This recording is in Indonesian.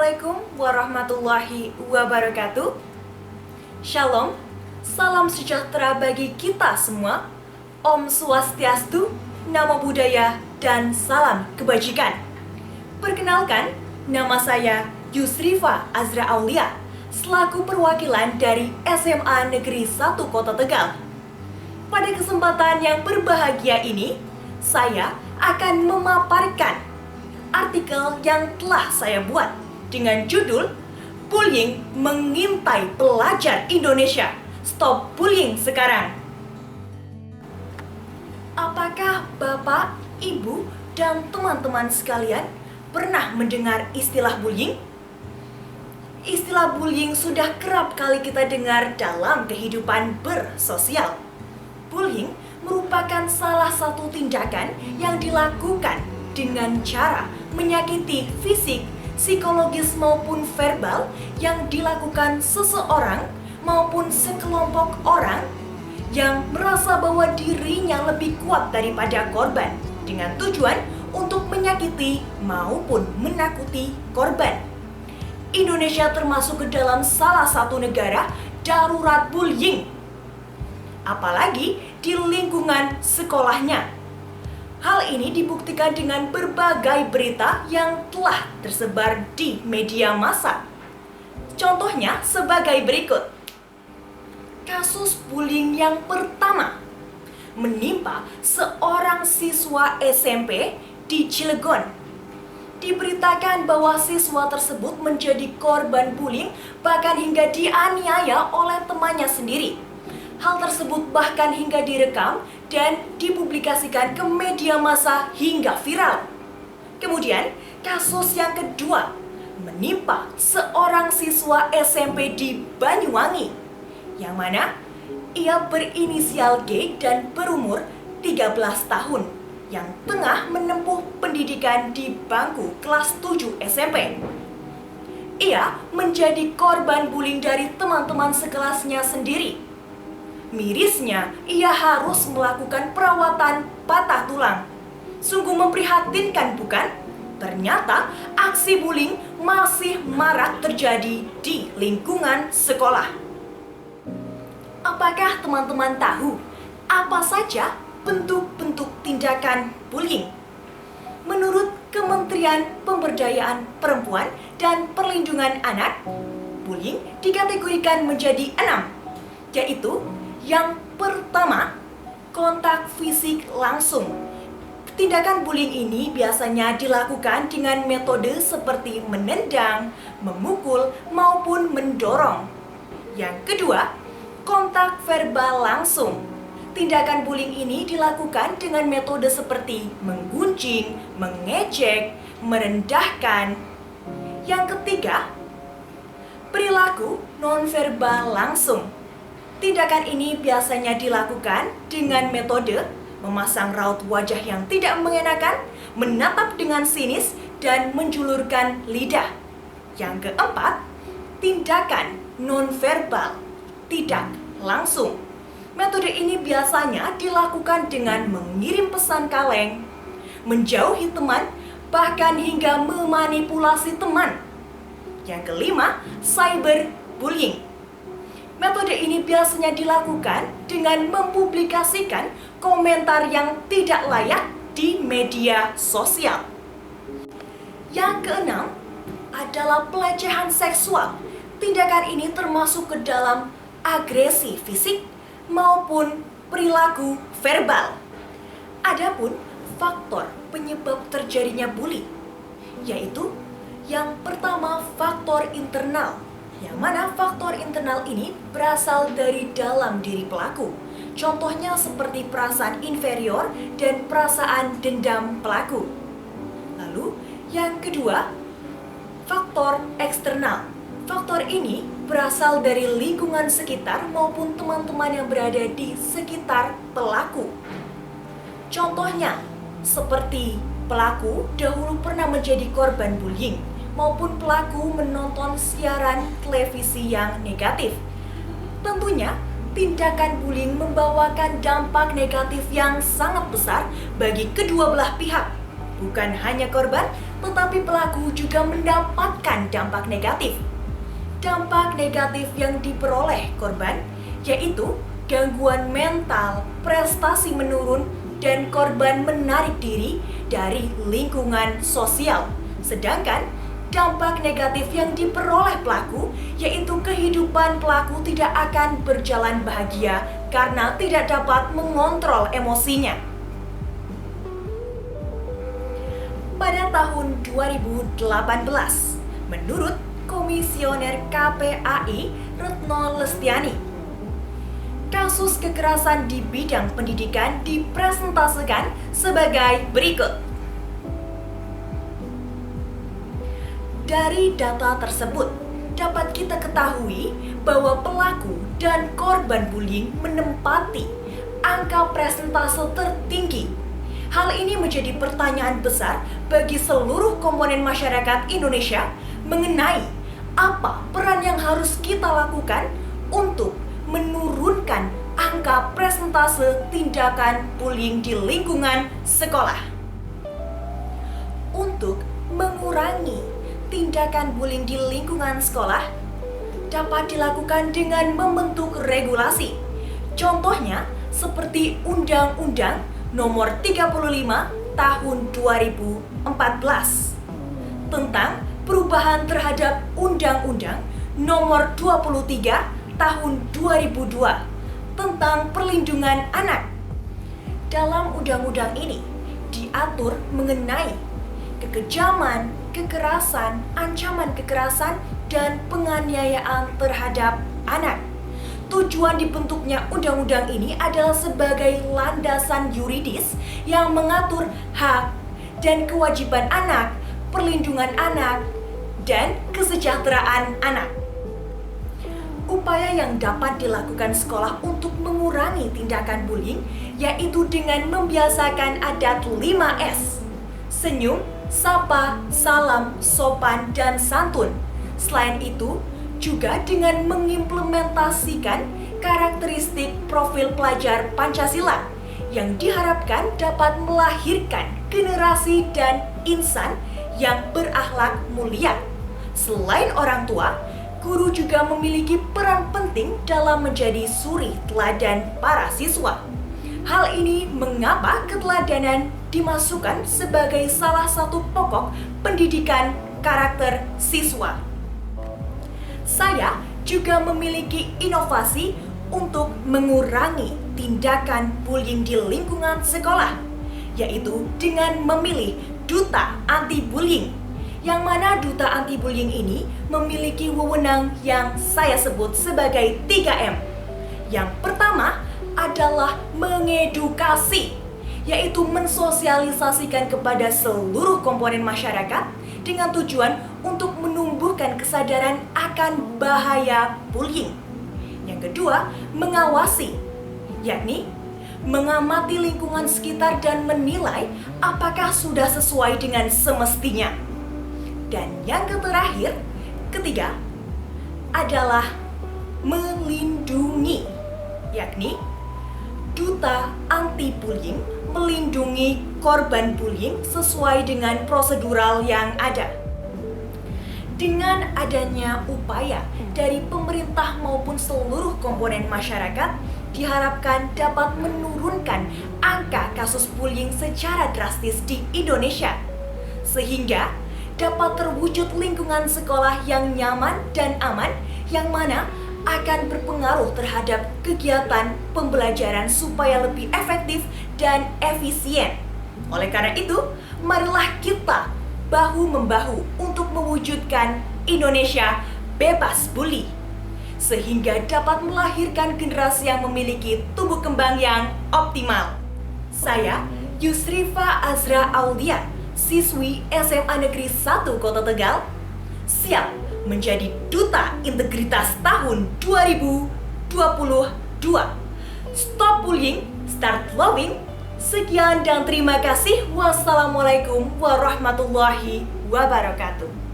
Assalamualaikum warahmatullahi wabarakatuh. Shalom, salam sejahtera bagi kita semua. Om Swastiastu, Namo Buddhaya, dan salam kebajikan. Perkenalkan, nama saya Yusrifa Azra Aulia, selaku perwakilan dari SMA Negeri 1 Kota Tegal. Pada kesempatan yang berbahagia ini, saya akan memaparkan artikel yang telah saya buat dengan judul Bullying Mengintai Pelajar Indonesia, Stop Bullying Sekarang. Apakah Bapak, Ibu, dan teman-teman sekalian pernah mendengar istilah bullying? Istilah bullying sudah kerap kali kita dengar dalam kehidupan bersosial. Bullying merupakan salah satu tindakan yang dilakukan dengan cara menyakiti fisik, psikologis maupun verbal yang dilakukan seseorang maupun sekelompok orang yang merasa bahwa dirinya lebih kuat daripada korban dengan tujuan untuk menyakiti maupun menakuti korban. Indonesia termasuk ke dalam salah satu negara darurat bullying, apalagi di lingkungan sekolahnya. Hal ini dibuktikan dengan berbagai berita yang telah tersebar di media massa. Contohnya sebagai berikut. Kasus bullying yang pertama menimpa seorang siswa SMP di Cilegon. Diberitakan bahwa siswa tersebut menjadi korban bullying bahkan hingga dianiaya oleh temannya sendiri. Hal tersebut bahkan hingga direkam dan dipublikasikan ke media massa hingga viral. Kemudian, kasus yang kedua menimpa seorang siswa SMP di Banyuwangi, yang mana ia berinisial G dan berumur 13 tahun, yang tengah menempuh pendidikan di bangku kelas 7 SMP. Ia menjadi korban bullying dari teman-teman sekelasnya sendiri. Mirisnya, ia harus melakukan perawatan patah tulang. Sungguh memprihatinkan, bukan? Ternyata aksi bullying masih marak terjadi di lingkungan sekolah. Apakah teman-teman tahu apa saja bentuk-bentuk tindakan bullying? Menurut Kementerian Pemberdayaan Perempuan dan Perlindungan Anak, bullying dikategorikan menjadi 6, yaitu yang pertama, kontak fisik langsung. Tindakan bullying ini biasanya dilakukan dengan metode seperti menendang, memukul, maupun mendorong. Yang kedua, kontak verbal langsung. Tindakan bullying ini dilakukan dengan metode seperti menggunjing, mengejek, merendahkan. Yang ketiga, perilaku nonverbal langsung. Tindakan ini biasanya dilakukan dengan metode memasang raut wajah yang tidak mengenakan, menatap dengan sinis, dan menjulurkan lidah. Yang keempat, tindakan nonverbal tidak langsung. Metode ini biasanya dilakukan dengan mengirim pesan kaleng, menjauhi teman, bahkan hingga memanipulasi teman. Yang kelima, cyberbullying. Metode ini biasanya dilakukan dengan mempublikasikan komentar yang tidak layak di media sosial. Yang keenam adalah pelecehan seksual. Tindakan ini termasuk ke dalam agresi fisik maupun perilaku verbal. Adapun faktor penyebab terjadinya bully, yaitu yang pertama faktor internal, yang mana faktor internal ini berasal dari dalam diri pelaku. Contohnya seperti perasaan inferior dan perasaan dendam pelaku. Lalu yang kedua, faktor eksternal. Faktor ini berasal dari lingkungan sekitar maupun teman-teman yang berada di sekitar pelaku. Contohnya seperti pelaku dahulu pernah menjadi korban bullying, maupun pelaku menonton siaran televisi yang negatif. Tentunya, tindakan bullying membawakan dampak negatif yang sangat besar bagi kedua belah pihak. Bukan hanya korban, tetapi pelaku juga mendapatkan dampak negatif. Dampak negatif yang diperoleh korban yaitu gangguan mental, prestasi menurun, dan korban menarik diri dari lingkungan sosial. Sedangkan dampak negatif yang diperoleh pelaku yaitu kehidupan pelaku tidak akan berjalan bahagia karena tidak dapat mengontrol emosinya. Pada tahun 2018, menurut Komisioner KPAI Retno Lestiani, kasus kekerasan di bidang pendidikan dipresentasikan sebagai berikut. Dari data tersebut, dapat kita ketahui bahwa pelaku dan korban bullying menempati angka presentase tertinggi. Hal ini menjadi pertanyaan besar bagi seluruh komponen masyarakat Indonesia mengenai apa peran yang harus kita lakukan untuk menurunkan angka presentase tindakan bullying di lingkungan sekolah. Untuk mengurangi tindakan bullying di lingkungan sekolah dapat dilakukan dengan membentuk regulasi. Contohnya seperti Undang-Undang Nomor 35 Tahun 2014 tentang perubahan terhadap Undang-Undang Nomor 23 Tahun 2002 tentang perlindungan anak. Dalam undang-undang ini diatur mengenai kekejaman, kekerasan, ancaman kekerasan, dan penganiayaan terhadap anak. Tujuan dibentuknya undang-undang ini adalah sebagai landasan yuridis yang mengatur hak dan kewajiban anak, perlindungan anak, dan kesejahteraan anak. Upaya yang dapat dilakukan sekolah untuk mengurangi tindakan bullying yaitu dengan membiasakan adat 5S: senyum, sapa, salam, sopan, dan santun. Selain itu, juga dengan mengimplementasikan karakteristik profil pelajar Pancasila yang diharapkan dapat melahirkan generasi dan insan yang berakhlak mulia. Selain orang tua, guru juga memiliki peran penting dalam menjadi suri teladan para siswa. Hal ini mengapa keteladanan dimasukkan sebagai salah satu pokok pendidikan karakter siswa. Saya juga memiliki inovasi untuk mengurangi tindakan bullying di lingkungan sekolah, yaitu dengan memilih duta anti-bullying, yang mana duta anti-bullying ini memiliki wewenang yang saya sebut sebagai 3M. Yang pertama adalah mengedukasi, yaitu mensosialisasikan kepada seluruh komponen masyarakat dengan tujuan untuk menumbuhkan kesadaran akan bahaya bullying. Yang kedua, mengawasi, yakni mengamati lingkungan sekitar dan menilai apakah sudah sesuai dengan semestinya. Dan yang terakhir, ketiga, adalah melindungi, yakni duta anti-bullying melindungi korban bullying sesuai dengan prosedural yang ada. Dengan adanya upaya dari pemerintah maupun seluruh komponen masyarakat, diharapkan dapat menurunkan angka kasus bullying secara drastis di Indonesia, sehingga dapat terwujud lingkungan sekolah yang nyaman dan aman, yang mana akan berpengaruh terhadap kegiatan pembelajaran supaya lebih efektif dan efisien. Oleh karena itu, marilah kita bahu-membahu untuk mewujudkan Indonesia bebas bully, sehingga dapat melahirkan generasi yang memiliki tumbuh kembang yang optimal. Saya, Yusrifa Azra Aulia, siswi SMA Negeri 1 Kota Tegal, siap menjadi Duta Integritas tahun 2022. Stop bullying, start loving. Sekian dan terima kasih. Wassalamualaikum warahmatullahi wabarakatuh.